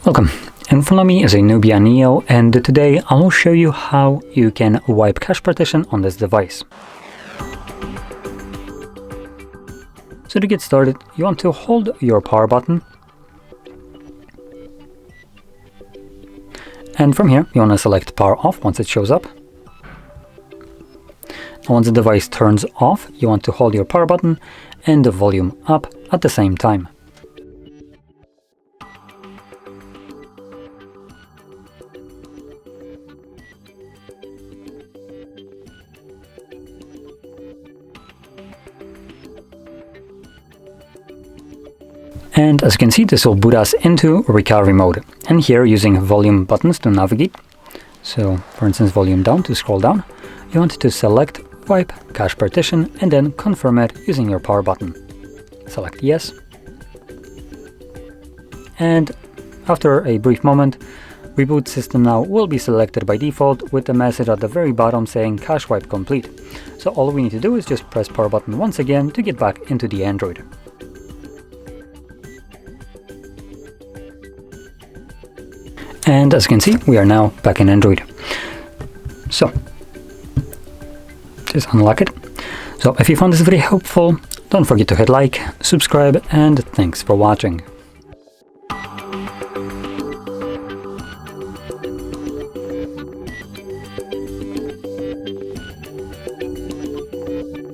Welcome, in front of me is a NUBIA Neo, and today I will show you how you can wipe cache partition on this device. So to get started, you want to hold your power button, and from here you want to select power off once it shows up. And once the device turns off, you want to hold your power button and the volume up at the same time. And as you can see, this will boot us into recovery mode. And here, using volume buttons to navigate, so for instance volume down to scroll down, you want to select wipe cache partition and then confirm it using your power button. Select yes. And after a brief moment, reboot system now will be selected by default with the message at the very bottom saying cache wipe complete. So all we need to do is just press power button once again to get back into the Android. And as you can see, we are now back in Android. So, just unlock it. So if you found this video helpful, don't forget to hit like, subscribe, and thanks for watching.